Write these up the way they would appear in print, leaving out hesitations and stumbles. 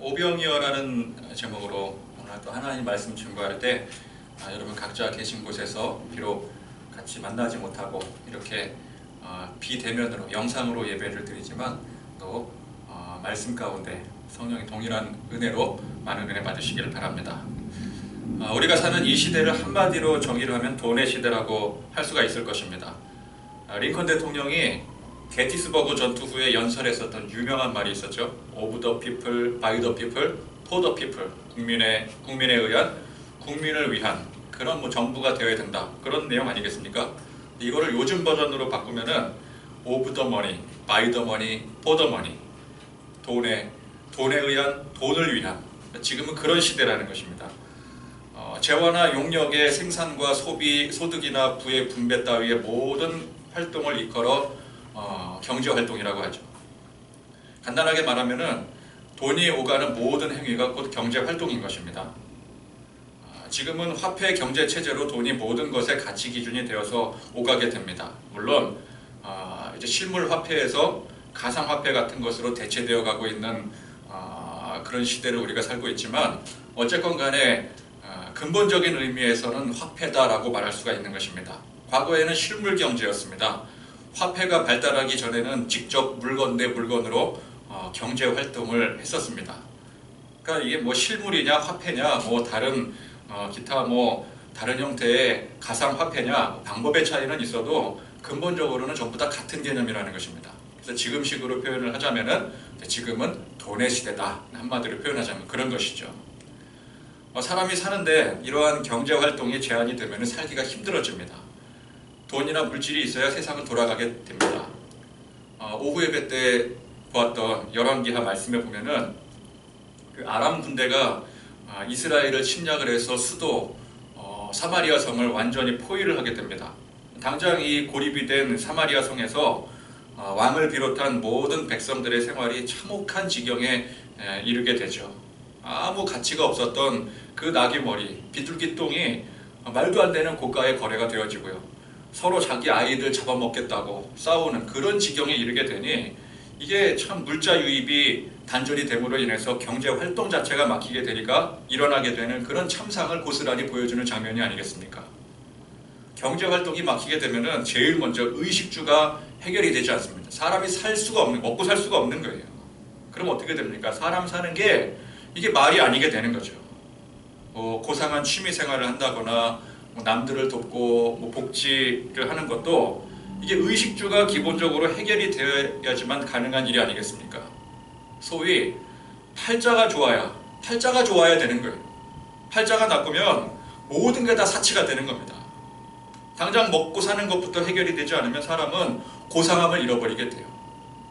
오병이어라는 제목으로 오늘 또 하나님 말씀 증거할 때 여러분 각자 계신 곳에서 비록 같이 만나지 못하고 이렇게 비대면으로 영상으로 예배를 드리지만 또 말씀 가운데 성령의 동일한 은혜로 많은 은혜 받으시기를 바랍니다. 우리가 사는 이 시대를 한마디로 정의를 하면 돈의 시대라고 할 수가 있을 것입니다. 링컨 대통령이 게티스버그 전투 후에 연설했었던 유명한 말이 있었죠. Of the people, by the people, for the people. 국민에 의한, 국민을 위한 그런 정부가 되어야 된다. 그런 내용 아니겠습니까? 이거를 요즘 버전으로 바꾸면은 Of the money, by the money, for the money. 돈에 의한, 돈을 위한. 지금은 그런 시대라는 것입니다. 재화나 용역의 생산과 소비, 소득이나 부의 분배 따위의 모든 활동을 일컬어 경제활동이라고 하죠. 간단하게 말하면은 돈이 오가는 모든 행위가 곧 경제활동인 것입니다. 지금은 화폐 경제체제로 돈이 모든 것의 가치 기준이 되어서 오가게 됩니다. 물론 이제 실물 화폐에서 가상화폐 같은 것으로 대체되어 가고 있는 그런 시대를 우리가 살고 있지만 어쨌건 간에 근본적인 의미에서는 화폐다라고 말할 수가 있는 것입니다. 과거에는 실물 경제였습니다. 화폐가 발달하기 전에는 직접 물건 대 물건으로 경제 활동을 했었습니다. 그러니까 이게 실물이냐 화폐냐 다른 기타 다른 형태의 가상 화폐냐 방법의 차이는 있어도 근본적으로는 전부 다 같은 개념이라는 것입니다. 그래서 지금식으로 표현을 하자면은 지금은 돈의 시대다. 한마디로 표현하자면 그런 것이죠. 사람이 사는데 이러한 경제 활동이 제한이 되면 살기가 힘들어집니다. 돈이나 물질이 있어야 세상은 돌아가게 됩니다. 오후 예배 때 보았던 열왕기하 말씀에 보면은 그 아람 군대가 이스라엘을 침략을 해서 수도 사마리아 성을 완전히 포위를 하게 됩니다. 당장 이 고립이 된 사마리아 성에서 왕을 비롯한 모든 백성들의 생활이 참혹한 지경에 이르게 되죠. 아무 가치가 없었던 그 나귀머리, 비둘기 똥이 말도 안 되는 고가의 거래가 되어지고요. 서로 자기 아이들 잡아먹겠다고 싸우는 그런 지경에 이르게 되니 이게 참 물자 유입이 단절이 됨으로 인해서 경제 활동 자체가 막히게 되니까 일어나게 되는 그런 참상을 고스란히 보여주는 장면이 아니겠습니까? 경제 활동이 막히게 되면은 제일 먼저 의식주가 해결이 되지 않습니다. 사람이 먹고 살 수가 없는 거예요. 그럼 어떻게 됩니까? 사람 사는 게 이게 말이 아니게 되는 거죠. 고상한 취미 생활을 한다거나 남들을 돕고 복지를 하는 것도 이게 의식주가 기본적으로 해결이 되어야지만 가능한 일이 아니겠습니까? 소위 팔자가 좋아야 되는 거예요. 팔자가 나쁘면 모든 게 다 사치가 되는 겁니다. 당장 먹고 사는 것부터 해결이 되지 않으면 사람은 고상함을 잃어버리게 돼요.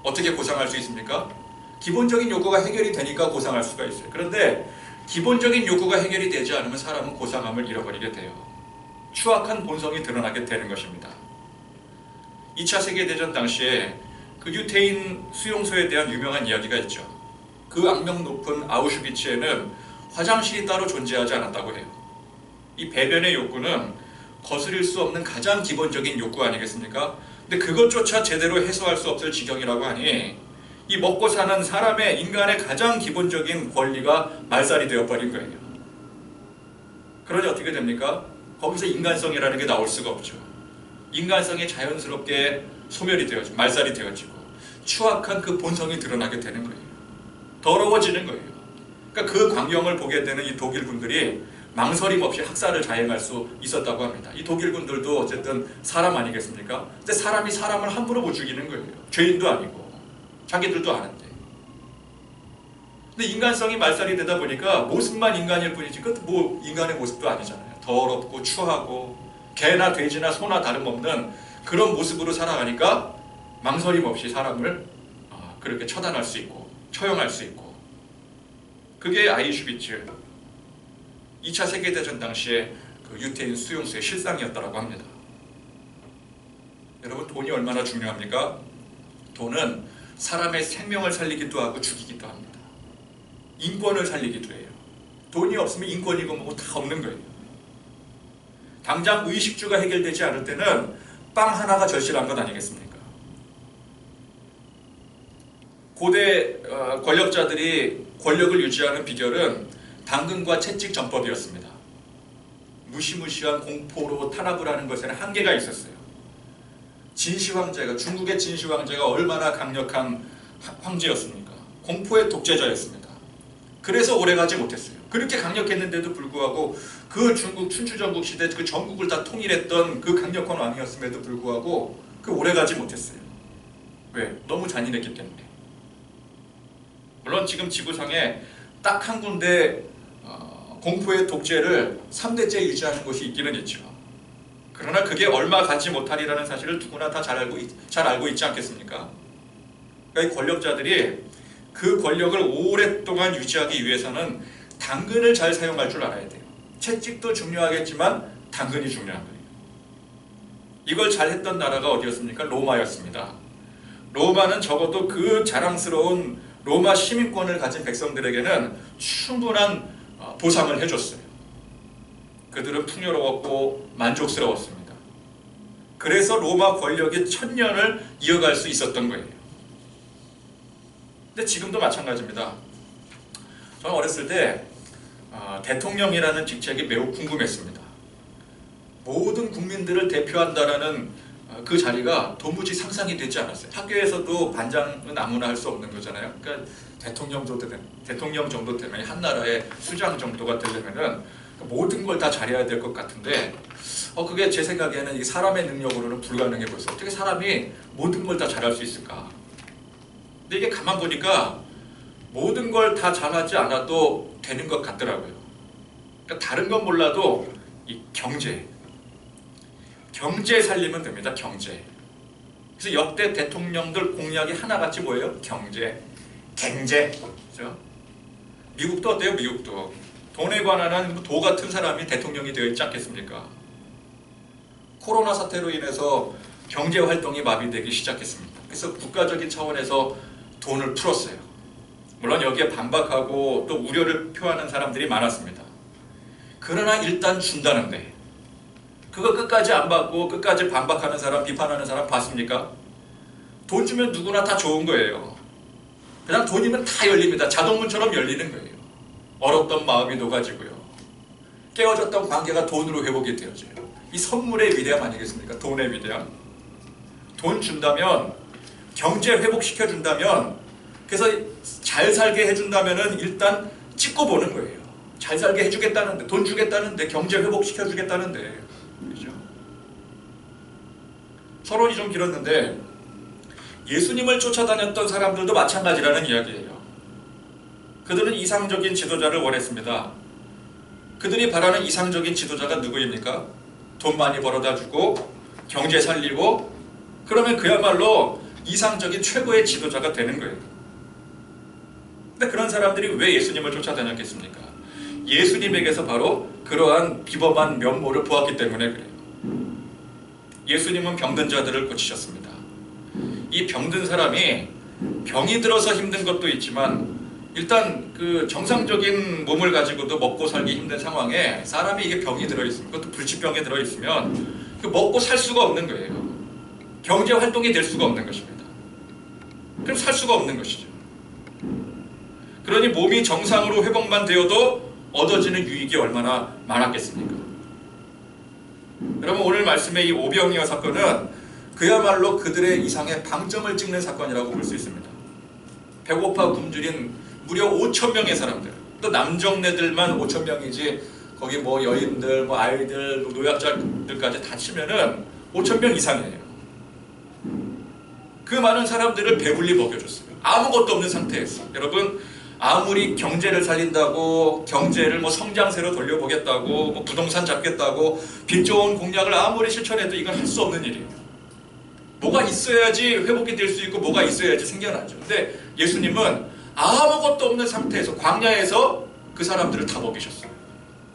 어떻게 고상할 수 있습니까? 기본적인 욕구가 해결이 되니까 고상할 수가 있어요. 그런데 기본적인 욕구가 해결이 되지 않으면 사람은 고상함을 잃어버리게 돼요. 추악한 본성이 드러나게 되는 것입니다. 2차 세계대전 당시에 그 유태인 수용소에 대한 유명한 이야기가 있죠. 그 악명 높은 아우슈비츠에는 화장실이 따로 존재하지 않았다고 해요. 이 배변의 욕구는 거스릴 수 없는 가장 기본적인 욕구 아니겠습니까? 근데 그것조차 제대로 해소할 수 없을 지경이라고 하니 이 먹고 사는 인간의 가장 기본적인 권리가 말살이 되어버린 거예요. 그러니 어떻게 됩니까? 거기서 인간성이라는 게 나올 수가 없죠. 인간성이 자연스럽게 소멸이 되어지고 말살이 되어지고 추악한 그 본성이 드러나게 되는 거예요. 더러워지는 거예요. 그러니까 그 광경을 보게 되는 이 독일군들이 망설임 없이 학살을 자행할 수 있었다고 합니다. 이 독일군들도 어쨌든 사람 아니겠습니까? 근데 사람이 사람을 함부로 못 죽이는 거예요. 죄인도 아니고 자기들도 아는데. 근데 인간성이 말살이 되다 보니까 모습만 인간일 뿐이지 그것도 인간의 모습도 아니잖아요. 더럽고 추하고 개나 돼지나 소나 다름없는 그런 모습으로 살아가니까 망설임 없이 사람을 그렇게 처단할 수 있고 처형할 수 있고 그게 아우슈비츠 2차 세계대전 당시에 그 유태인 수용소의 실상이었다고 합니다. 여러분 돈이 얼마나 중요합니까? 돈은 사람의 생명을 살리기도 하고 죽이기도 합니다. 인권을 살리기도 해요. 돈이 없으면 인권이고 뭐고 다 없는 거예요. 당장 의식주가 해결되지 않을 때는 빵 하나가 절실한 것 아니겠습니까? 고대 권력자들이 권력을 유지하는 비결은 당근과 채찍 전법이었습니다. 무시무시한 공포로 탄압을 하는 것에는 한계가 있었어요. 진시황제가, 중국의 진시황제가 얼마나 강력한 황제였습니까? 공포의 독재자였습니다. 그래서 오래가지 못했어요. 그렇게 강력했는데도 불구하고 그 중국 춘추전국 시대 그 전국을 다 통일했던 그 강력한 왕이었음에도 불구하고 그 오래가지 못했어요. 왜? 너무 잔인했기 때문에. 물론 지금 지구상에 딱 한 군데 공포의 독재를 3대째 유지하는 곳이 있기는 있죠. 그러나 그게 얼마 가지 못하리라는 사실을 누구나 다 잘 알고 있지 않겠습니까? 그러니까 이 권력자들이 그 권력을 오랫동안 유지하기 위해서는 당근을 잘 사용할 줄 알아야 돼요. 채찍도 중요하겠지만 당근이 중요한 거예요. 이걸 잘했던 나라가 어디였습니까? 로마였습니다. 로마는 적어도 그 자랑스러운 로마 시민권을 가진 백성들에게는 충분한 보상을 해줬어요. 그들은 풍요로웠고 만족스러웠습니다. 그래서 로마 권력이 1000년을 이어갈 수 있었던 거예요. 근데 지금도 마찬가지입니다. 저는 어렸을 때 대통령이라는 직책이 매우 궁금했습니다. 모든 국민들을 대표한다라는 그 자리가 도무지 상상이 되지 않았어요. 학교에서도 반장은 아무나 할 수 없는 거잖아요. 그러니까 대통령 정도 되면 한 나라의 수장 정도가 되려면은 모든 걸 다 잘해야 될 것 같은데 그게 제 생각에는 이 사람의 능력으로는 불가능해 보여서 어떻게 사람이 모든 걸 다 잘할 수 있을까? 근데 이게 가만 보니까 모든 걸 다 잘하지 않아도 되는 것 같더라고요. 그러니까 다른 건 몰라도 이 경제 살리면 됩니다. 경제. 그래서 역대 대통령들 공약이 하나같이 뭐예요? 경제. 그렇죠? 미국도 어때요? 미국도 돈에 관한 도 같은 사람이 대통령이 되어 있지 않겠습니까? 코로나 사태로 인해서 경제 활동이 마비되기 시작했습니다. 그래서 국가적인 차원에서 돈을 풀었어요. 물론 여기에 반박하고 또 우려를 표하는 사람들이 많았습니다. 그러나 일단 준다는데 그거 끝까지 안 받고 끝까지 반박하는 사람, 비판하는 사람 봤습니까? 돈 주면 누구나 다 좋은 거예요. 그냥 돈이면 다 열립니다. 자동문처럼 열리는 거예요. 얼었던 마음이 녹아지고요. 깨어졌던 관계가 돈으로 회복이 되어져요. 이 선물의 위대함 아니겠습니까? 돈의 위대함. 돈 준다면, 경제 회복시켜준다면, 그래서 잘 살게 해준다면 일단 찍고 보는 거예요. 잘 살게 해주겠다는데, 돈 주겠다는데, 경제 회복시켜주겠다는데. 그렇죠? 서론이 좀 길었는데 예수님을 쫓아다녔던 사람들도 마찬가지라는 이야기예요. 그들은 이상적인 지도자를 원했습니다. 그들이 바라는 이상적인 지도자가 누구입니까? 돈 많이 벌어다 주고 경제 살리고 그러면 그야말로 이상적인 최고의 지도자가 되는 거예요. 근데 그런 사람들이 왜 예수님을 쫓아다녔겠습니까? 예수님에게서 바로 그러한 비범한 면모를 보았기 때문에 그래요. 예수님은 병든 자들을 고치셨습니다. 이 병든 사람이 병이 들어서 힘든 것도 있지만 일단 그 정상적인 몸을 가지고도 먹고 살기 힘든 상황에 사람이 이게 병이 들어있으면 그것도 불치병에 들어있으면 그 먹고 살 수가 없는 거예요. 경제 활동이 될 수가 없는 것입니다. 그럼 살 수가 없는 것이죠. 그러니 몸이 정상으로 회복만 되어도 얻어지는 유익이 얼마나 많았겠습니까? 여러분 오늘 말씀의 이 오병이어 사건은 그야말로 그들의 이상의 방점을 찍는 사건이라고 볼 수 있습니다. 배고파 굶주린 무려 5,000명의 사람들, 또 남정네들만 5,000명이지 거기 뭐 여인들, 뭐 아이들, 노약자들까지 다 치면은 5,000명 이상이에요. 그 많은 사람들을 배불리 먹여줬어요. 아무것도 없는 상태에서. 여러분 아무리 경제를 살린다고 경제를 뭐 성장세로 돌려보겠다고 뭐 부동산 잡겠다고 빛 좋은 공약을 아무리 실천해도 이건 할 수 없는 일이에요. 뭐가 있어야지 회복이 될 수 있고 뭐가 있어야지 생겨나죠. 근데 예수님은 아무것도 없는 상태에서 광야에서 그 사람들을 다 먹이셨어요.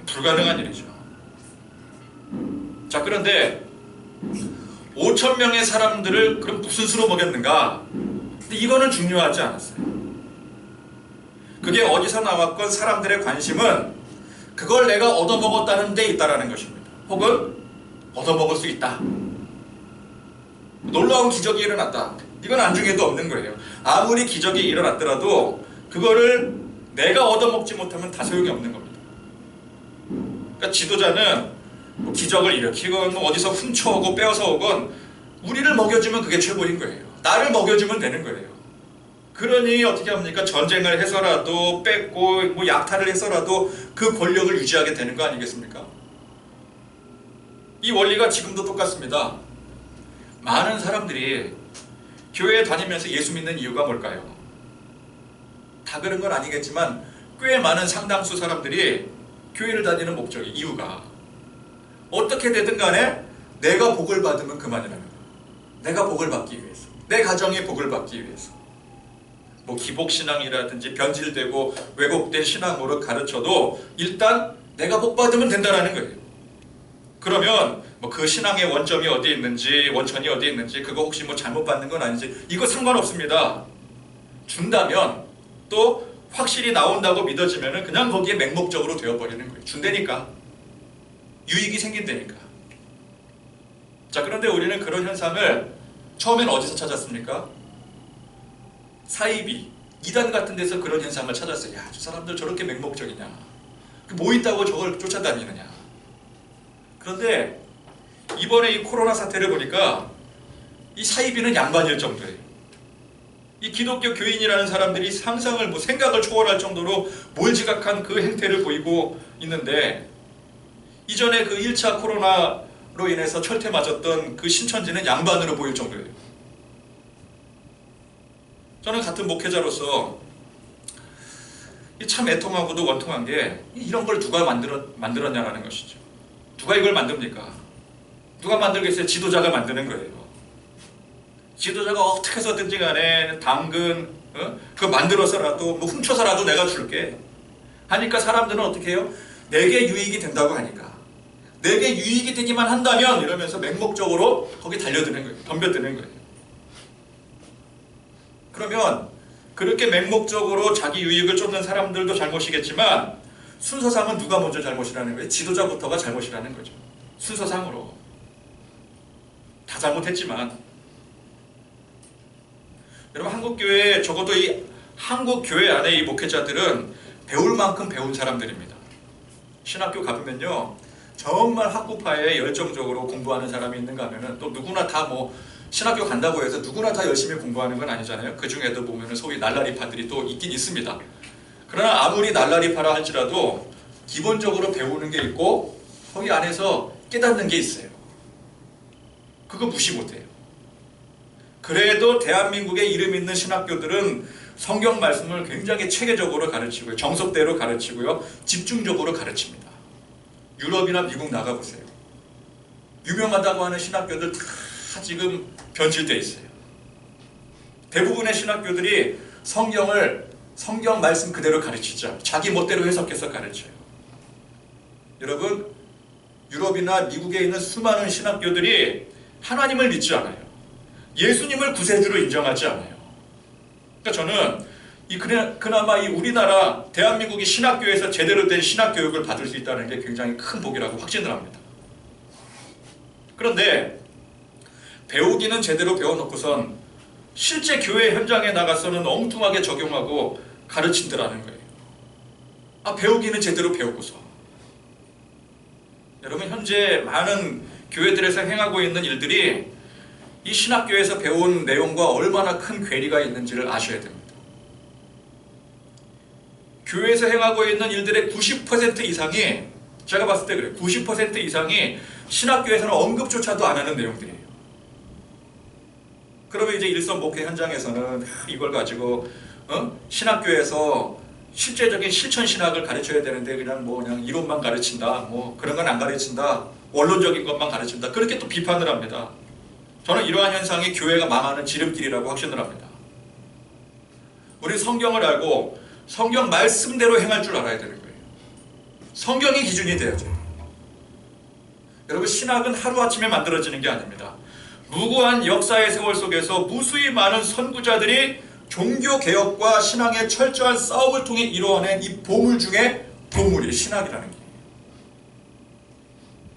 불가능한 일이죠. 자, 그런데 5,000명의 사람들을 그럼 무슨 수로 먹였는가? 근데 이거는 중요하지 않았어요. 그게 어디서 나왔건 사람들의 관심은 그걸 내가 얻어먹었다는 데 있다라는 것입니다. 혹은 얻어먹을 수 있다. 놀라운 기적이 일어났다. 이건 안중에도 없는 거예요. 아무리 기적이 일어났더라도 그거를 내가 얻어먹지 못하면 다 소용이 없는 겁니다. 그러니까 지도자는 뭐 기적을 일으키건 뭐 어디서 훔쳐오고 빼앗아 오건 우리를 먹여주면 그게 최고인 거예요. 나를 먹여주면 되는 거예요. 그러니 어떻게 합니까? 전쟁을 해서라도 뺏고 뭐 약탈을 해서라도 그 권력을 유지하게 되는 거 아니겠습니까? 이 원리가 지금도 똑같습니다. 많은 사람들이 교회에 다니면서 예수 믿는 이유가 뭘까요? 다 그런 건 아니겠지만 꽤 많은 상당수 사람들이 교회를 다니는 목적이 이유가 어떻게 되든 간에 내가 복을 받으면 그만이라는 거예요. 내가 복을 받기 위해서, 내 가정이 복을 받기 위해서. 뭐 기복신앙이라든지 변질되고 왜곡된 신앙으로 가르쳐도 일단 내가 복 받으면 된다는 거예요. 그러면 뭐 그 신앙의 원점이 어디에 있는지 원천이 어디에 있는지 그거 혹시 뭐 잘못 받는 건 아닌지 이거 상관없습니다. 준다면 또 확실히 나온다고 믿어지면 그냥 거기에 맹목적으로 되어버리는 거예요. 준다니까. 유익이 생긴다니까. 자, 그런데 우리는 그런 현상을 처음엔 어디서 찾았습니까? 사이비, 이단 같은 데서 그런 현상을 찾았어요. 야, 저 사람들 저렇게 맹목적이냐. 뭐 있다고 저걸 쫓아다니느냐. 그런데 이번에 이 코로나 사태를 보니까 이 사이비는 양반일 정도예요. 이 기독교 교인이라는 사람들이 상상을 뭐 생각을 초월할 정도로 몰지각한 그 행태를 보이고 있는데 이전에 그 1차 코로나로 인해서 철퇴 맞았던 그 신천지는 양반으로 보일 정도예요. 저는 같은 목회자로서 참 애통하고도 원통한 게 이런 걸 누가 만들었냐라는 것이죠. 누가 이걸 만듭니까? 누가 만들겠어요? 지도자가 만드는 거예요. 지도자가 어떻게 해서든지 간에 당근 그거 만들어서라도 뭐 훔쳐서라도 내가 줄게 하니까 사람들은 어떻게 해요? 내게 유익이 된다고 하니까 내게 유익이 되기만 한다면 이러면서 맹목적으로 거기 달려드는 거예요. 덤벼드는 거예요. 그러면 그렇게 맹목적으로 자기 유익을 쫓는 사람들도 잘못이겠지만 순서상은 누가 먼저 잘못이라는 거예요? 지도자부터가 잘못이라는 거죠. 순서상으로. 다 잘못했지만 여러분 한국교회 적어도 이 한국교회 안에 이 목회자들은 배울 만큼 배운 사람들입니다. 신학교 가보면요. 정말 학구파에 열정적으로 공부하는 사람이 있는가 하면은 또 누구나 다 뭐 신학교 간다고 해서 누구나 다 열심히 공부하는 건 아니잖아요. 그 중에도 보면은 소위 날라리파들이 또 있긴 있습니다. 그러나 아무리 날라리파라 할지라도 기본적으로 배우는 게 있고 거기 안에서 깨닫는 게 있어요. 그거 무시 못해요. 그래도 대한민국에 이름 있는 신학교들은 성경 말씀을 굉장히 체계적으로 가르치고요. 정석대로 가르치고요. 집중적으로 가르칩니다. 유럽이나 미국 나가보세요. 유명하다고 하는 신학교들 다 지금 변질되어 있어요. 대부분의 신학교들이 성경 말씀 그대로 가르치죠. 자기 멋대로 해석해서 가르쳐요. 여러분, 유럽이나 미국에 있는 수많은 신학교들이 하나님을 믿지 않아요. 예수님을 구세주로 인정하지 않아요. 그러니까 저는 그나마 이 우리나라 대한민국이 신학교에서 제대로 된 신학교육을 받을 수 있다는 게 굉장히 큰 복이라고 확신을 합니다. 그런데 배우기는 제대로 배워놓고선 실제 교회 현장에 나가서는 엉뚱하게 적용하고 가르친다라는 거예요. 배우기는 제대로 배우고서. 여러분 현재 많은 교회들에서 행하고 있는 일들이 이 신학교에서 배운 내용과 얼마나 큰 괴리가 있는지를 아셔야 됩니다. 교회에서 행하고 있는 일들의 90% 이상이 제가 봤을 때 그래요. 90% 이상이 신학교에서는 언급조차도 안 하는 내용들이에요. 그러면 이제 일선 목회 현장에서는 이걸 가지고 신학교에서 실제적인 실천 신학을 가르쳐야 되는데 그냥 이론만 가르친다. 뭐 그런 건 안 가르친다. 원론적인 것만 가르친다. 그렇게 또 비판을 합니다. 저는 이러한 현상이 교회가 망하는 지름길이라고 확신을 합니다. 우리 성경을 알고 성경 말씀대로 행할 줄 알아야 되는 거예요. 성경이 기준이 돼야죠. 여러분 신학은 하루아침에 만들어지는 게 아닙니다. 무고한 역사의 세월 속에서 무수히 많은 선구자들이 종교개혁과 신앙의 철저한 싸움을 통해 이루어낸 이 보물 중에 보물이 신학이라는 게.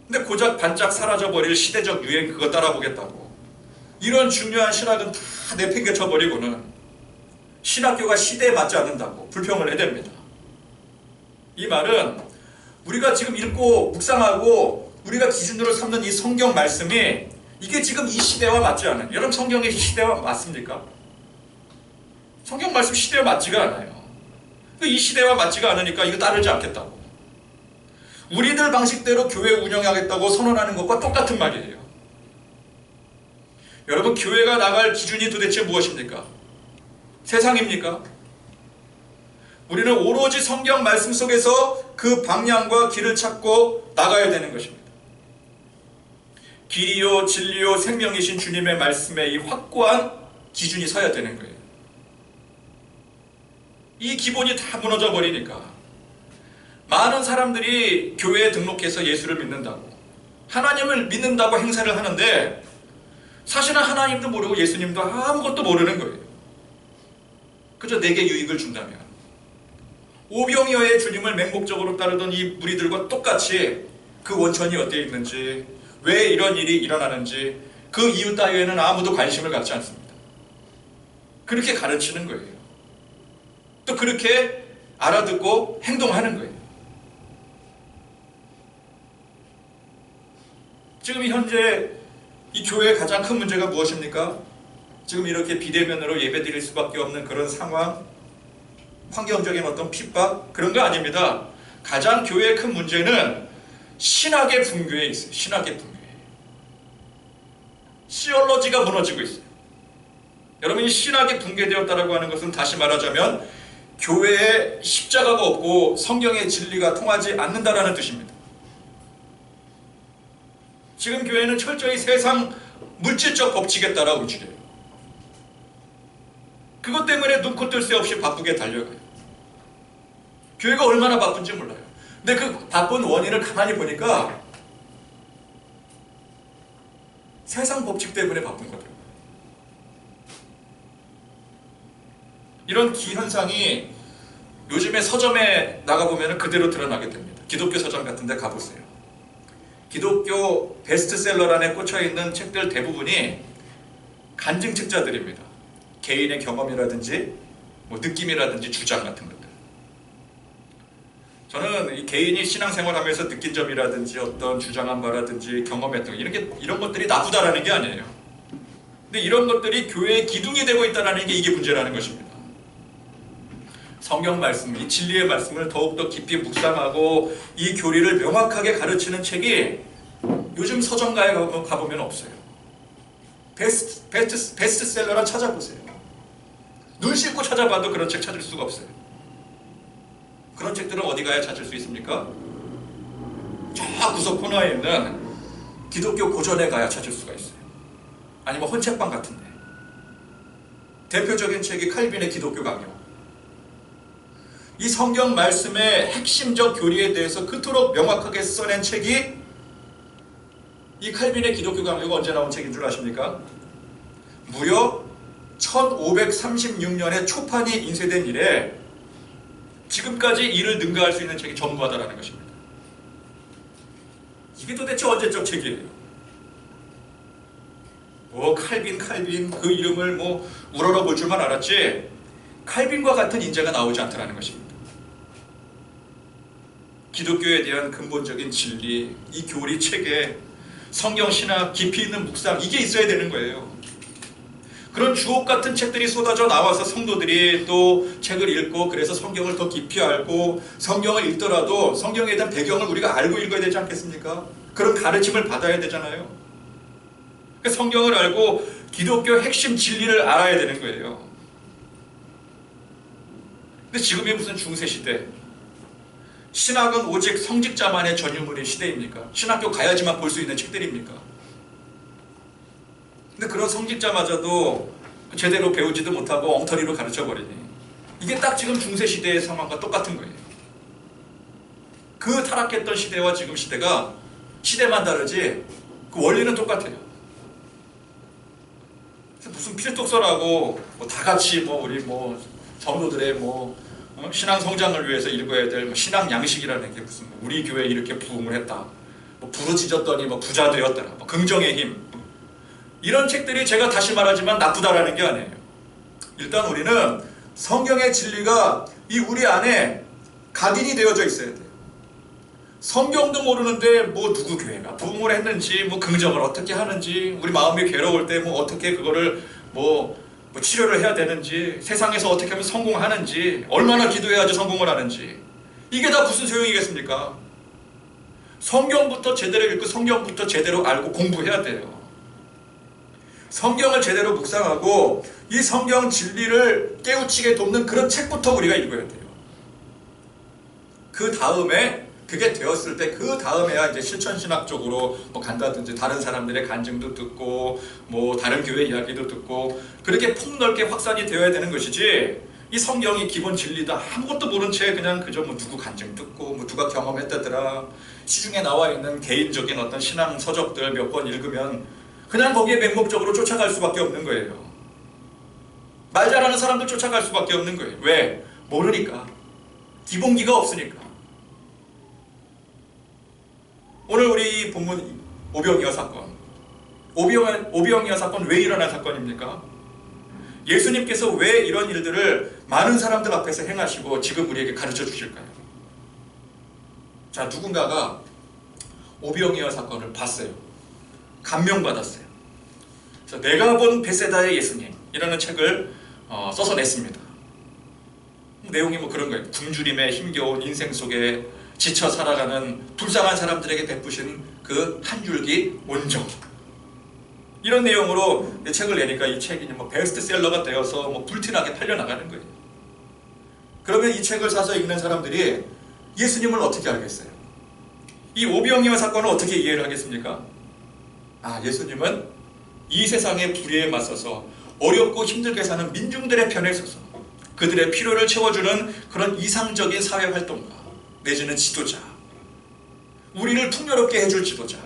근데 고작 반짝 사라져버릴 시대적 유행 그거 따라보겠다고 이런 중요한 신학은 다 내팽개쳐 버리고는 신학교가 시대에 맞지 않는다고 불평을 해댑니다. 이 말은 우리가 지금 읽고 묵상하고 우리가 기준으로 삼는 이 성경 말씀이 이게 지금 이 시대와 맞지 않아요. 여러분 성경의 시대와 맞습니까? 성경 말씀 시대와 맞지가 않아요. 이 시대와 맞지가 않으니까 이거 따르지 않겠다고. 우리들 방식대로 교회 운영하겠다고 선언하는 것과 똑같은 말이에요. 여러분 교회가 나갈 기준이 도대체 무엇입니까? 세상입니까? 우리는 오로지 성경 말씀 속에서 그 방향과 길을 찾고 나가야 되는 것입니다. 길이요 진리요 생명이신 주님의 말씀에 이 확고한 기준이 서야 되는 거예요. 이 기본이 다 무너져 버리니까 많은 사람들이 교회에 등록해서 예수를 믿는다고 하나님을 믿는다고 행사를 하는데 사실은 하나님도 모르고 예수님도 아무것도 모르는 거예요. 그저 내게 유익을 준다면 오병이어의 주님을 맹목적으로 따르던 이 무리들과 똑같이 그 원천이 어디에 있는지 왜 이런 일이 일어나는지 그 이유 따위에는 아무도 관심을 갖지 않습니다. 그렇게 가르치는 거예요. 또 그렇게 알아듣고 행동하는 거예요. 지금 현재 이 교회의 가장 큰 문제가 무엇입니까? 지금 이렇게 비대면으로 예배드릴 수밖에 없는 그런 상황, 환경적인 어떤 핍박 그런 거 아닙니다. 가장 교회의 큰 문제는 신학의 붕괴에 있어요. 신학의 붕괴. 시올로지가 무너지고 있어요. 여러분이 신학이 붕괴되었다라고 하는 것은 다시 말하자면 교회에 십자가가 없고 성경의 진리가 통하지 않는다라는 뜻입니다. 지금 교회는 철저히 세상 물질적 법칙에 따라 움직여요. 그것 때문에 눈코 뜰 새 없이 바쁘게 달려가요. 교회가 얼마나 바쁜지 몰라요. 근데 그 바쁜 원인을 가만히 보니까 세상 법칙 때문에 바쁜 거더라고요. 이런 기현상이 요즘에 서점에 나가보면 그대로 드러나게 됩니다. 기독교 서점 같은 데 가보세요. 기독교 베스트셀러란에 꽂혀있는 책들 대부분이 간증책자들입니다. 개인의 경험이라든지 뭐 느낌이라든지 주장 같은 것들. 저는 이 개인이 신앙생활하면서 느낀 점이라든지 어떤 주장한 바라든지 경험했던 이런 것들이 나쁘다라는 게 아니에요. 근데 이런 것들이 교회의 기둥이 되고 있다는 게 이게 문제라는 것입니다. 성경 말씀, 이 진리의 말씀을 더욱더 깊이 묵상하고 이 교리를 명확하게 가르치는 책이 요즘 서점가에 가보면 없어요. 베스트셀러란 찾아보세요. 눈 씻고 찾아봐도 그런 책 찾을 수가 없어요. 그런 책들은 어디 가야 찾을 수 있습니까? 저 구석 코너에 있는 기독교 고전에 가야 찾을 수가 있어요. 아니면 헌책방 같은데. 대표적인 책이 칼빈의 기독교 강요. 이 성경 말씀의 핵심적 교리에 대해서 그토록 명확하게 써낸 책이 이 칼빈의 기독교 강요가 언제 나온 책인 줄 아십니까? 무려 1536년에 초판이 인쇄된 이래 지금까지 이를 능가할 수 있는 책이 전무하다라는 것입니다. 이게 도대체 언제적 책이에요? 칼빈 그 이름을 우러러 볼 줄만 알았지 칼빈과 같은 인재가 나오지 않더라는 것입니다. 기독교에 대한 근본적인 진리, 이 교리 체계, 성경 신학, 깊이 있는 묵상 이게 있어야 되는 거예요. 그런 주옥 같은 책들이 쏟아져 나와서 성도들이 또 책을 읽고 그래서 성경을 더 깊이 알고 성경을 읽더라도 성경에 대한 배경을 우리가 알고 읽어야 되지 않겠습니까? 그런 가르침을 받아야 되잖아요. 성경을 알고 기독교 핵심 진리를 알아야 되는 거예요. 근데 지금이 무슨 중세시대? 신학은 오직 성직자만의 전유물인 시대입니까? 신학교 가야지만 볼 수 있는 책들입니까? 근데 그런 성직자마저도 제대로 배우지도 못하고 엉터리로 가르쳐버리니 이게 딱 지금 중세시대의 상황과 똑같은 거예요. 그 타락했던 시대와 지금 시대가 시대만 다르지 그 원리는 똑같아요. 무슨 필독서라고 다 같이 우리 성도들의 신앙 성장을 위해서 읽어야 될 신앙 양식이라는 게 무슨 우리 교회에 이렇게 부흥을 했다. 부르짖었더니 부자 되었더라. 긍정의 힘. 이런 책들이 제가 다시 말하지만 나쁘다라는 게 아니에요. 일단 우리는 성경의 진리가 이 우리 안에 각인이 되어져 있어야 돼요. 성경도 모르는데 뭐 누구 교회가 부흥을 했는지, 뭐 긍정을 어떻게 하는지, 우리 마음이 괴로울 때 뭐 어떻게 그거를 뭐 치료를 해야 되는지, 세상에서 어떻게 하면 성공하는지, 얼마나 기도해야지 성공을 하는지, 이게 다 무슨 소용이겠습니까? 성경부터 제대로 읽고 성경부터 제대로 알고 공부해야 돼요. 성경을 제대로 묵상하고 이 성경 진리를 깨우치게 돕는 그런 책부터 우리가 읽어야 돼요. 그 다음에 그게 되었을 때 그 다음에야 이제 실천신학적으로 뭐 간다든지 다른 사람들의 간증도 듣고 뭐 다른 교회 이야기도 듣고 그렇게 폭넓게 확산이 되어야 되는 것이지, 이 성경이 기본 진리다 아무것도 모른 채 그냥 그저 뭐 누구 간증 듣고 뭐 누가 경험했다더라, 시중에 나와 있는 개인적인 어떤 신앙 서적들 몇 권 읽으면 그냥 거기에 맹목적으로 쫓아갈 수밖에 없는 거예요. 말 잘하는 사람들 쫓아갈 수밖에 없는 거예요. 왜? 모르니까. 기본기가 없으니까. 오늘 우리 본문 오병이어 사건, 오병이어 사건 왜 일어난 사건입니까? 예수님께서 왜 이런 일들을 많은 사람들 앞에서 행하시고 지금 우리에게 가르쳐 주실까요? 자, 누군가가 오병이어 사건을 봤어요. 감명받았어요. 그래서 내가 본 베세다의 예수님이라는 책을 써서 냈습니다. 내용이 뭐 그런 거예요. 굶주림에 힘겨운 인생 속에 지쳐 살아가는 불쌍한 사람들에게 베푸신 그 한 줄기 온정, 이런 내용으로 책을 내니까 이 책이 뭐 베스트셀러가 되어서 뭐 불티나게 팔려나가는 거예요. 그러면 이 책을 사서 읽는 사람들이 예수님을 어떻게 알겠어요? 이 오병이어 사건을 어떻게 이해를 하겠습니까? 아, 예수님은 이 세상의 불의에 맞서서 어렵고 힘들게 사는 민중들의 편에 서서 그들의 필요를 채워주는 그런 이상적인 사회활동가 내지는 지도자, 우리를 풍요롭게 해줄 지도자,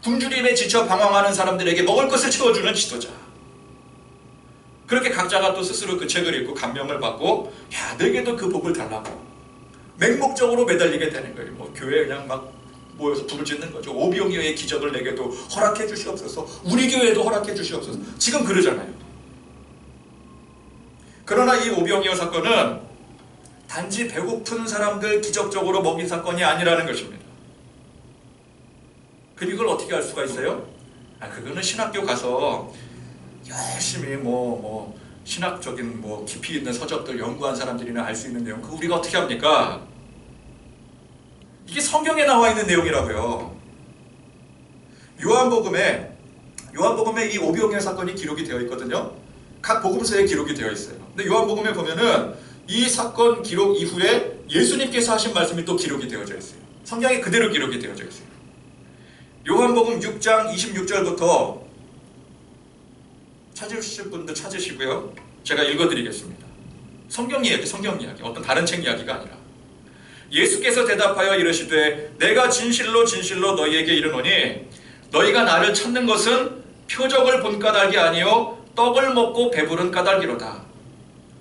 굶주림에 지쳐 방황하는 사람들에게 먹을 것을 채워주는 지도자, 그렇게 각자가 또 스스로 그 책을 읽고 감명을 받고, 야, 내게도 그 복을 달라고 맹목적으로 매달리게 되는 거예요. 뭐 교회에 그냥 막 모여서 불을 짓는 거죠. 오병이어의 기적을 내게도 허락해 주시옵소서, 우리 교회에도 허락해 주시옵소서. 지금 그러잖아요. 그러나 이 오병이어 사건은 단지 배고픈 사람들 기적적으로 먹인 사건이 아니라는 것입니다. 그럼 이걸 어떻게 알 수가 있어요? 그거는 신학교 가서 열심히 신학적인 깊이 있는 서적들 연구한 사람들이나 알 수 있는 내용, 그거 우리가 어떻게 합니까? 이게 성경에 나와 있는 내용이라고요. 요한복음에 이 오병이어 사건이 기록이 되어 있거든요. 각 복음서에 기록이 되어 있어요. 근데 요한복음에 보면은 이 사건 기록 이후에 예수님께서 하신 말씀이 또 기록이 되어져 있어요. 성경에 그대로 기록이 되어져 있어요. 요한복음 6장 26절부터 찾으실 분들 찾으시고요. 제가 읽어드리겠습니다. 성경 이야기, 어떤 다른 책 이야기가 아니라. 예수께서 대답하여 이르시되 내가 진실로 진실로 너희에게 이르노니 너희가 나를 찾는 것은 표적을 본 까닭이 아니요 떡을 먹고 배부른 까닭이로다.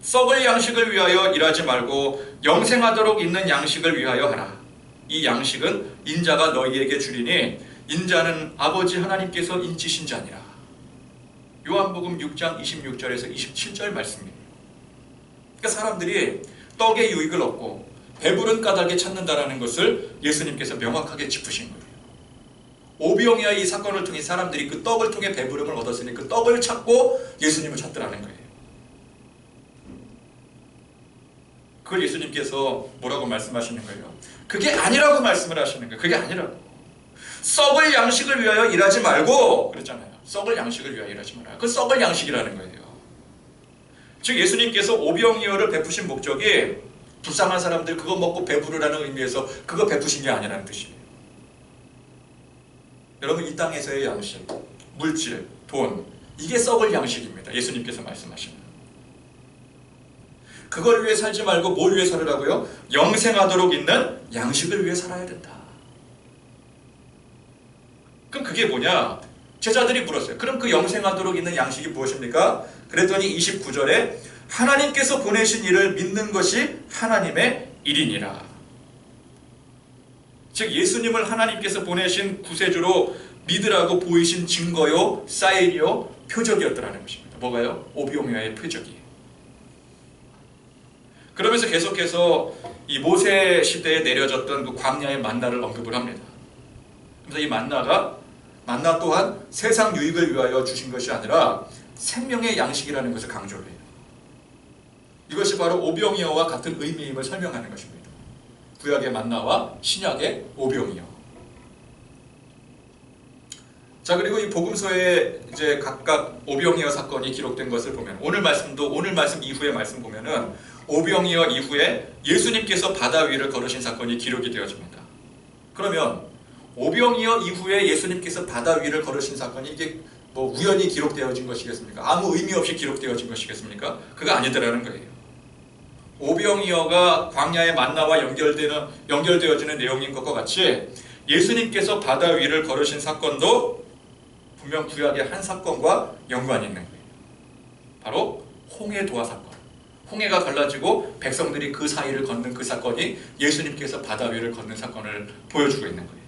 썩을 양식을 위하여 일하지 말고 영생하도록 있는 양식을 위하여 하라. 이 양식은 인자가 너희에게 주리니 인자는 아버지 하나님께서 인치신 자니라. 요한복음 6장 26절에서 27절 말씀이에요. 그러니까 사람들이 떡의 유익을 얻고 배부른 까닭에 찾는다라는 것을 예수님께서 명확하게 짚으신 거예요. 오병이어의 이 사건을 통해 사람들이 그 떡을 통해 배부름을 얻었으니 그 떡을 찾고 예수님을 찾더라는 거예요. 그걸 예수님께서 뭐라고 말씀하시는 거예요? 그게 아니라고 말씀을 하시는 거예요. 그게 아니라고. 썩을 양식을 위하여 일하지 말고 그랬잖아요. 썩을 양식을 위하여 일하지 말아요. 그 썩을 양식이라는 거예요. 즉 예수님께서 오병이어를 베푸신 목적이 불쌍한 사람들 그거 먹고 배부르라는 의미에서 그거 베푸신 게 아니라는 뜻이에요. 여러분, 이 땅에서의 양식, 물질, 돈, 이게 썩을 양식입니다. 예수님께서 말씀하시는. 그걸 위해 살지 말고 뭘 위해 살으라고요? 영생하도록 있는 양식을 위해 살아야 된다. 그럼 그게 뭐냐? 제자들이 물었어요. 그럼 그 영생하도록 있는 양식이 무엇입니까? 그랬더니 29절에 하나님께서 보내신 이를 믿는 것이 하나님의 일이니라. 즉 예수님을 하나님께서 보내신 구세주로 믿으라고 보이신 증거요, 사인이요, 표적이었더라는 것입니다. 뭐가요? 오병이어의 표적이에요. 그러면서 계속해서 이 모세 시대에 내려졌던 그 광야의 만나를 언급을 합니다. 그래서 이 만나 또한 세상 유익을 위하여 주신 것이 아니라 생명의 양식이라는 것을 강조를 해요. 이것이 바로 오병이어와 같은 의미임을 설명하는 것입니다. 구약의 만나와 신약의 오병이어. 자, 그리고 이 복음서에 이제 각각 오병이어 사건이 기록된 것을 보면 오늘 말씀 이후의 말씀 보면은 오병이어 이후에 예수님께서 바다 위를 걸으신 사건이 기록이 되어집니다. 그러면 오병이어 이후에 예수님께서 바다 위를 걸으신 사건이 이게 뭐 우연히 기록되어진 것이겠습니까? 아무 의미 없이 기록되어진 것이겠습니까? 그거 아니더라는 거예요. 오병이어가 광야의 만나와 연결되어지는 내용인 것과 같이 예수님께서 바다 위를 걸으신 사건도 분명 구약의 한 사건과 연관이 있는 거예요. 바로 홍해 도화 사건. 홍해가 갈라지고 백성들이 그 사이를 걷는 그 사건이 예수님께서 바다 위를 걷는 사건을 보여주고 있는 거예요.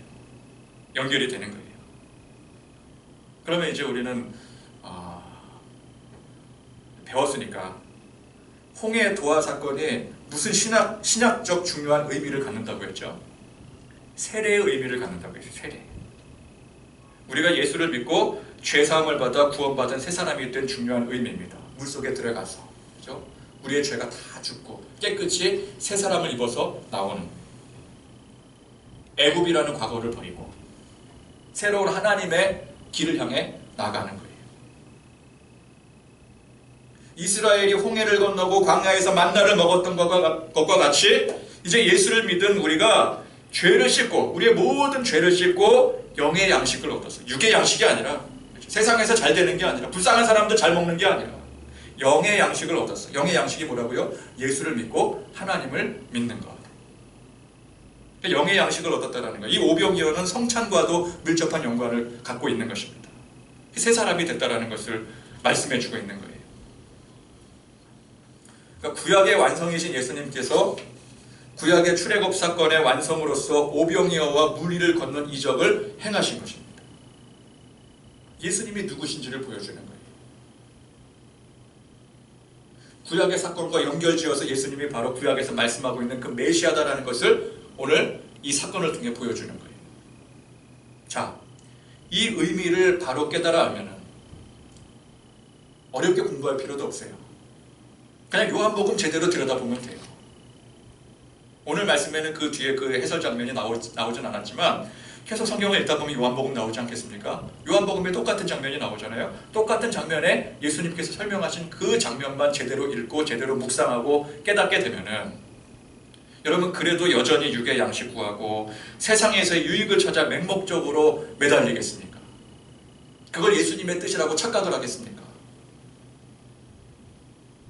연결이 되는 거예요. 그러면 이제 우리는 배웠으니까 홍해 도화 사건이 무슨 신학적 중요한 의미를 갖는다고 했죠? 세례의 의미를 갖는다고 했어요. 세례. 우리가 예수를 믿고 죄사함을 받아 구원받은 새 사람이 된 중요한 의미입니다. 물속에 들어가서, 그렇죠? 우리의 죄가 다 죽고 깨끗이 새 사람을 입어서 나오는, 애굽이라는 과거를 버리고 새로운 하나님의 길을 향해 나가는 거예요. 이스라엘이 홍해를 건너고 광야에서 만나를 먹었던 것과 같이 이제 예수를 믿은 우리가 죄를 씻고, 우리의 모든 죄를 씻고 영의 양식을 얻었어요. 육의 양식이 아니라, 세상에서 잘 되는 게 아니라, 불쌍한 사람들 잘 먹는 게 아니라 영의 양식을 얻었어요. 영의 양식이 뭐라고요? 예수를 믿고 하나님을 믿는 것. 영의 양식을 얻었다는 거예요. 이 오병이어는 성찬과도 밀접한 연관을 갖고 있는 것입니다. 새 사람이 됐다는 것을 말씀해주고 있는 거예요. 그러니까 구약의 완성이신 예수님께서 구약의 출애굽 사건의 완성으로서 오병이어와 물위를 건넌 이적을 행하신 것입니다. 예수님이 누구신지를 보여주는 거예요. 구약의 사건과 연결지어서 예수님이 바로 구약에서 말씀하고 있는 그 메시아다라는 것을 오늘 이 사건을 통해 보여주는 거예요. 자, 이 의미를 바로 깨달아 알면 어렵게 공부할 필요도 없어요. 그냥 요한복음 제대로 들여다보면 돼요. 오늘 말씀에는 그 뒤에 그 해설 장면이 나오진 않았지만 계속 성경을 읽다 보면 요한복음 나오지 않겠습니까? 요한복음에 똑같은 장면이 나오잖아요. 똑같은 장면에 예수님께서 설명하신 그 장면만 제대로 읽고 제대로 묵상하고 깨닫게 되면은 여러분, 그래도 여전히 육의 양식 구하고 세상에서의 유익을 찾아 맹목적으로 매달리겠습니까? 그걸 예수님의 뜻이라고 착각을 하겠습니까?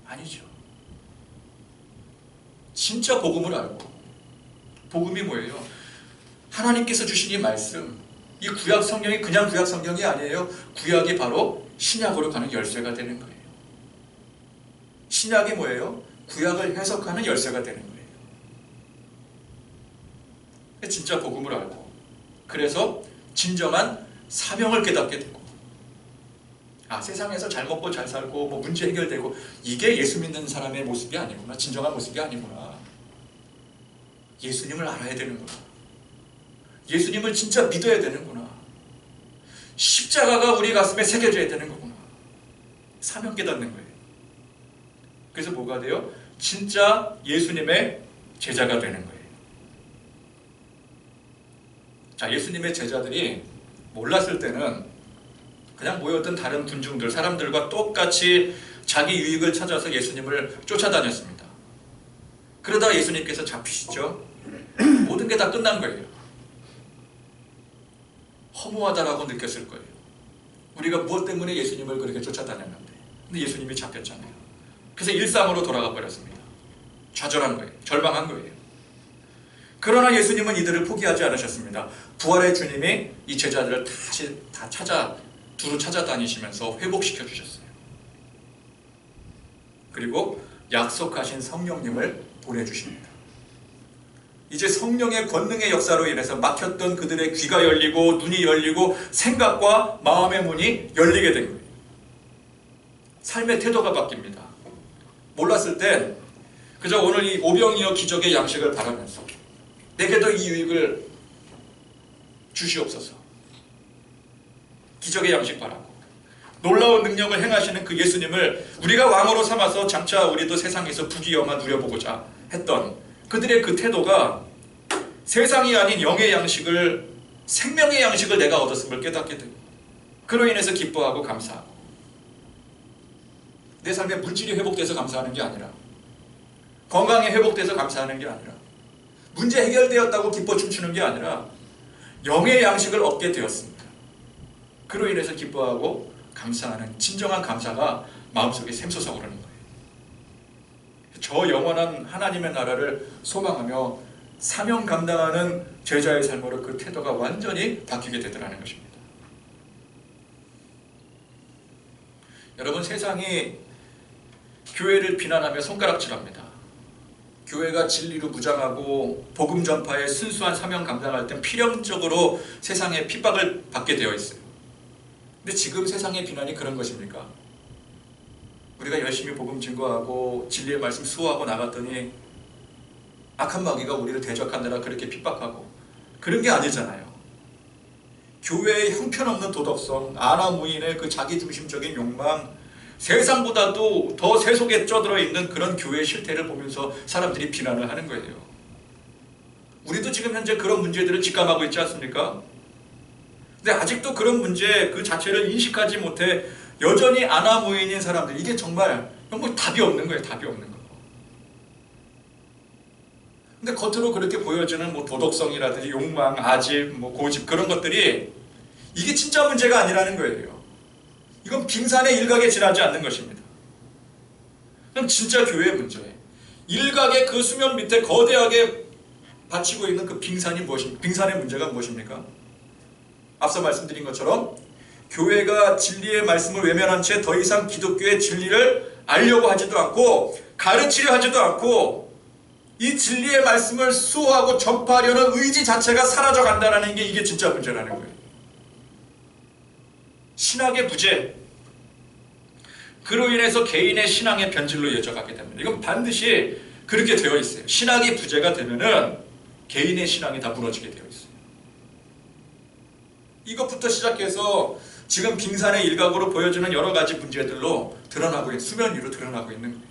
아니죠. 진짜 복음을 알고, 복음이 뭐예요? 하나님께서 주신 이 말씀, 이 구약 성경이 그냥 구약 성경이 아니에요. 구약이 바로 신약으로 가는 열쇠가 되는 거예요. 신약이 뭐예요? 구약을 해석하는 열쇠가 되는 거예요. 진짜 복음을 알고, 그래서 진정한 사명을 깨닫게 되고, 세상에서 잘 먹고 잘 살고 뭐 문제 해결되고, 이게 예수 믿는 사람의 모습이 아니구나. 진정한 모습이 아니구나. 예수님을 알아야 되는구나. 예수님을 진짜 믿어야 되는구나. 십자가가 우리 가슴에 새겨져야 되는 거구나. 사명 깨닫는 거예요. 그래서 뭐가 돼요? 진짜 예수님의 제자가 되는 거예요. 자, 예수님의 제자들이 몰랐을 때는 그냥 모였던 다른 군중들, 사람들과 똑같이 자기 유익을 찾아서 예수님을 쫓아다녔습니다. 그러다 예수님께서 잡히시죠. 모든 게 다 끝난 거예요. 허무하다라고 느꼈을 거예요. 우리가 무엇 때문에 예수님을 그렇게 쫓아다녔는데. 근데 예수님이 잡혔잖아요. 그래서 일상으로 돌아가 버렸습니다. 좌절한 거예요. 절망한 거예요. 그러나 예수님은 이들을 포기하지 않으셨습니다. 부활의 주님이 이 제자들을 다시 두루 찾아다니시면서 회복시켜 주셨어요. 그리고 약속하신 성령님을 보내주십니다. 이제 성령의 권능의 역사로 인해서 막혔던 그들의 귀가 열리고 눈이 열리고 생각과 마음의 문이 열리게 된 거예요. 삶의 태도가 바뀝니다. 몰랐을 땐 그저 오늘 이 오병이어 기적의 양식을 바라면서 내게도 이 유익을 주시옵소서. 기적의 양식 바라고 놀라운 능력을 행하시는 그 예수님을 우리가 왕으로 삼아서 장차 우리도 세상에서 부귀영화 누려보고자 했던 그들의 그 태도가 세상이 아닌 영의 양식을, 생명의 양식을 내가 얻었음을 깨닫게 되고 그로 인해서 기뻐하고 감사하고 내 삶의 물질이 회복돼서 감사하는 게 아니라, 건강이 회복돼서 감사하는 게 아니라, 문제 해결되었다고 기뻐 춤추는 게 아니라 영의 양식을 얻게 되었습니다. 그로 인해서 기뻐하고 감사하는 진정한 감사가 마음속에 샘솟아 오르는 거예요. 저 영원한 하나님의 나라를 소망하며 사명 감당하는 제자의 삶으로 그 태도가 완전히 바뀌게 되더라는 것입니다. 여러분, 세상이 교회를 비난하며 손가락질합니다. 교회가 진리로 무장하고 복음 전파에 순수한 사명 감당할 땐 필연적으로 세상의 핍박을 받게 되어 있어요. 근데 지금 세상의 비난이 그런 것입니까? 우리가 열심히 복음 증거하고 진리의 말씀 수호하고 나갔더니 악한 마귀가 우리를 대적하느라 그렇게 핍박하고, 그런 게 아니잖아요. 교회의 형편없는 도덕성, 아나무인의 그 자기중심적인 욕망, 세상보다도 더 세속에 쪄들어 있는 그런 교회의 실태를 보면서 사람들이 비난을 하는 거예요. 우리도 지금 현재 그런 문제들을 직감하고 있지 않습니까? 근데 아직도 그런 문제 그 자체를 인식하지 못해 여전히 아나무인인 사람들, 이게 정말 답이 없는 거예요. 답이 없는 거. 근데 겉으로 그렇게 보여지는 도덕성이라든지 욕망, 아집, 고집, 그런 것들이 이게 진짜 문제가 아니라는 거예요. 이건 빙산의 일각에 지나지 않는 것입니다. 그럼 진짜 교회의 문제, 일각의 그 수면 밑에 거대하게 받치고 있는 그 빙산이 무엇입니까? 빙산의 문제가 무엇입니까? 앞서 말씀드린 것처럼 교회가 진리의 말씀을 외면한 채 더 이상 기독교의 진리를 알려고 하지도 않고 가르치려 하지도 않고 이 진리의 말씀을 수호하고 전파하려는 의지 자체가 사라져 간다는 게, 이게 진짜 문제라는 거예요. 신학의 부재, 그로 인해서 개인의 신앙의 변질로 이어져가게 됩니다. 이건 반드시 그렇게 되어 있어요. 신학이 부재가 되면은 개인의 신앙이 다 무너지게 되어 있어요. 이것부터 시작해서 지금 빙산의 일각으로 보여주는 여러 가지 문제들로 드러나고 있는, 수면 위로 드러나고 있는 거예요.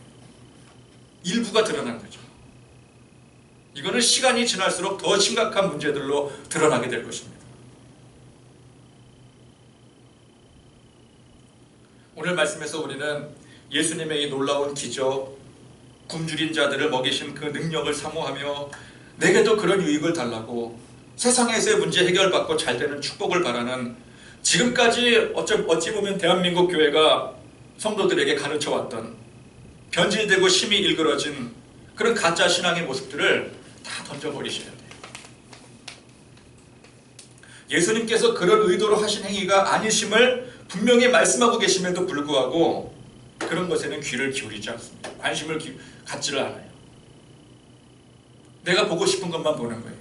일부가 드러난 거죠. 이거는 시간이 지날수록 더 심각한 문제들로 드러나게 될 것입니다. 오늘 말씀에서 우리는 예수님의 이 놀라운 기적, 굶주린 자들을 먹이신 그 능력을 사모하며 내게도 그런 유익을 달라고 세상에서의 문제 해결받고 잘되는 축복을 바라는, 지금까지 어찌 보면 대한민국 교회가 성도들에게 가르쳐왔던 변질되고 심히 일그러진 그런 가짜 신앙의 모습들을 다 던져버리셔야 돼요. 예수님께서 그런 의도로 하신 행위가 아니심을 분명히 말씀하고 계심에도 불구하고 그런 것에는 귀를 기울이지 않습니다. 관심을 갖지를 않아요. 내가 보고 싶은 것만 보는 거예요.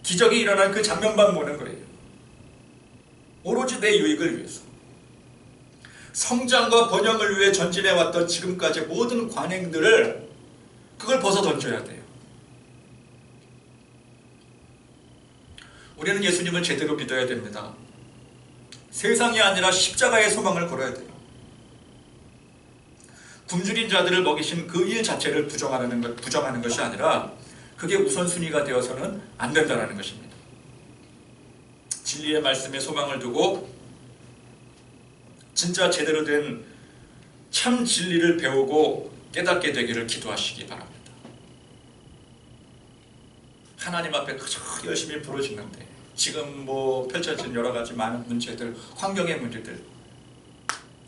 기적이 일어난 그 장면만 보는 거예요. 오로지 내 유익을 위해서, 성장과 번영을 위해 전진해왔던 지금까지 모든 관행들을 그걸 벗어 던져야 돼요. 우리는 예수님을 제대로 믿어야 됩니다. 세상이 아니라 십자가의 소망을 걸어야 돼요. 굶주린 자들을 먹이신 그 일 자체를 부정하는 것이 아니라 그게 우선순위가 되어서는 안 된다는 것입니다. 진리의 말씀에 소망을 두고 진짜 제대로 된 참 진리를 배우고 깨닫게 되기를 기도하시기 바랍니다. 하나님 앞에 그저 열심히 부르짖는데 지금 펼쳐진 여러 가지 많은 문제들, 환경의 문제들,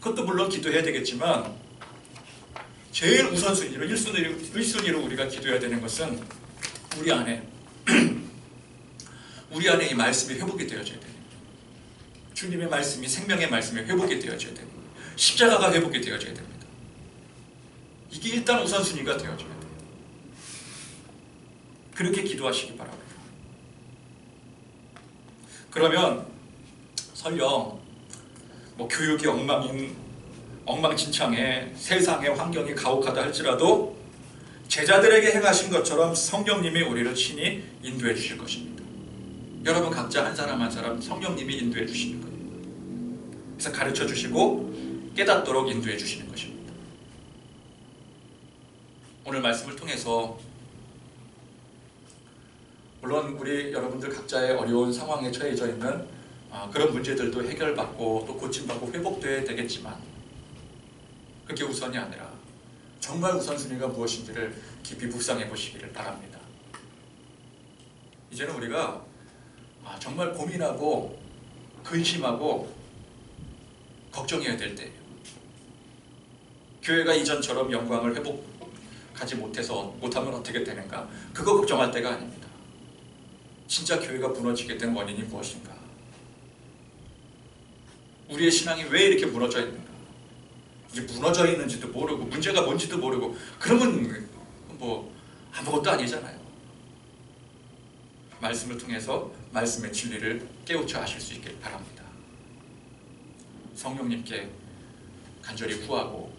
그것도 물론 기도해야 되겠지만 제일 우선순위로 1순위로 우리가 기도해야 되는 것은 우리 안에 이 말씀이 회복이 되어져야 돼요. 주님의 말씀이, 생명의 말씀이 회복이 되어져야 되고 십자가가 회복이 되어져야 됩니다. 이게 일단 우선순위가 되어져야 돼요. 그렇게 기도하시기 바랍니다. 그러면 설령 교육이 엉망진창에 세상의 환경이 가혹하다 할지라도 제자들에게 행하신 것처럼 성령님이 우리를 친히 인도해 주실 것입니다. 여러분 각자 한 사람 한 사람 성령님이 인도해 주시는 거예요. 그래서 가르쳐 주시고 깨닫도록 인도해 주시는 것입니다. 오늘 말씀을 통해서 물론 우리 여러분들 각자의 어려운 상황에 처해져 있는 그런 문제들도 해결받고 또 고침받고 회복돼야 되겠지만 그게 우선이 아니라 정말 우선순위가 무엇인지를 깊이 묵상해 보시기를 바랍니다. 이제는 우리가 정말 고민하고 근심하고 걱정해야 될 때예요. 교회가 이전처럼 영광을 회복하지 못하면 어떻게 되는가? 그거 걱정할 때가 아닙니다. 진짜 교회가 무너지게 된 원인이 무엇인가? 우리의 신앙이 왜 이렇게 무너져 있는가? 이게 무너져 있는지도 모르고 문제가 뭔지도 모르고 그러면 아무것도 아니잖아요. 말씀을 통해서 말씀의 진리를 깨우쳐 하실 수 있길 바랍니다. 성령님께 간절히 구하고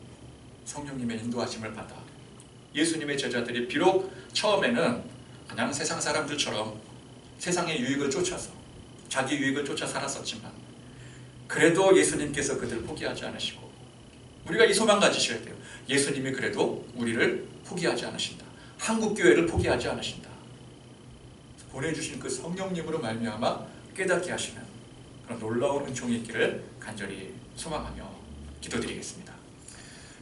성령님의 인도하심을 받아 예수님의 제자들이 비록 처음에는 그냥 세상 사람들처럼 세상의 유익을 쫓아서 자기 유익을 쫓아 살았었지만 그래도 예수님께서 그들 포기하지 않으시고 우리가 이 소망 가지셔야 돼요. 예수님이 그래도 우리를 포기하지 않으신다. 한국교회를 포기하지 않으신다. 보내주신 그 성령님으로 말미암아 깨닫게 하시는 그런 놀라운 은총이 있기를 간절히 소망하며 기도드리겠습니다.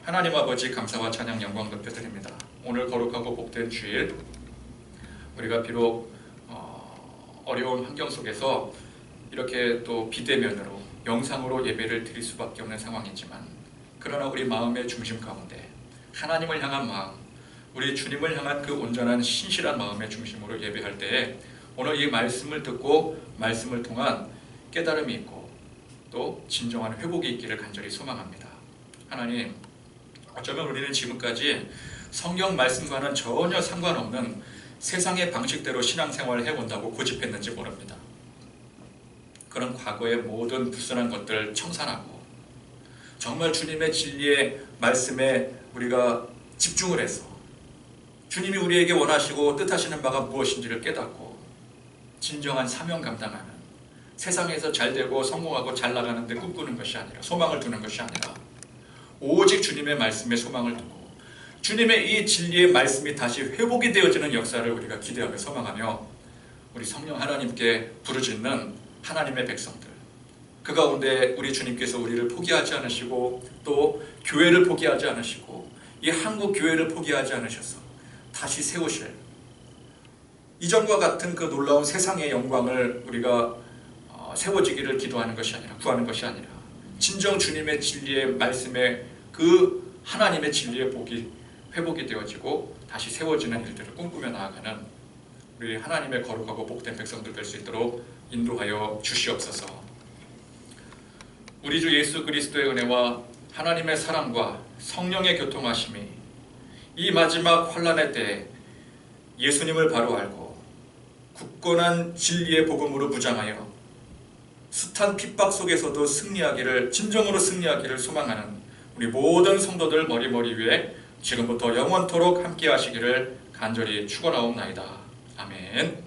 하나님 아버지 감사와 찬양 영광 높여드립니다. 오늘 거룩하고 복된 주일 우리가 비록 어려운 환경 속에서 이렇게 또 비대면으로 영상으로 예배를 드릴 수밖에 없는 상황이지만 그러나 우리 마음의 중심 가운데 하나님을 향한 마음, 우리 주님을 향한 그 온전한 신실한 마음의 중심으로 예배할 때에 오늘 이 말씀을 듣고 말씀을 통한 깨달음이 있고 또 진정한 회복이 있기를 간절히 소망합니다. 하나님, 어쩌면 우리는 지금까지 성경 말씀과는 전혀 상관없는 세상의 방식대로 신앙생활을 해온다고 고집했는지 모릅니다. 그런 과거의 모든 불순한 것들을 청산하고 정말 주님의 진리의 말씀에 우리가 집중을 해서 주님이 우리에게 원하시고 뜻하시는 바가 무엇인지를 깨닫고 진정한 사명 감당하는 세상에서 잘되고 성공하고 잘 나가는 데 꿈꾸는 것이 아니라 소망을 두는 것이 아니라 오직 주님의 말씀에 소망을 두고 주님의 이 진리의 말씀이 다시 회복이 되어지는 역사를 우리가 기대하며 소망하며 우리 성령 하나님께 부르짖는 하나님의 백성들 그 가운데 우리 주님께서 우리를 포기하지 않으시고 또 교회를 포기하지 않으시고 이 한국 교회를 포기하지 않으셔서 다시 세우실 이전과 같은 그 놀라운 세상의 영광을 우리가 세워지기를 기도하는 것이 아니라 구하는 것이 아니라 진정 주님의 진리의 말씀에 그 하나님의 진리의 복이 회복이 되어지고 다시 세워지는 일들을 꿈꾸며 나아가는 우리 하나님의 거룩하고 복된 백성들 될 수 있도록 인도하여 주시옵소서. 우리 주 예수 그리스도의 은혜와 하나님의 사랑과 성령의 교통하심이 이 마지막 환난의 때에 예수님을 바로 알고 굳건한 진리의 복음으로 무장하여 숱한 핍박 속에서도 진정으로 승리하기를 소망하는 우리 모든 성도들 머리 위에 지금부터 영원토록 함께 하시기를 간절히 축원하옵나이다. 아멘.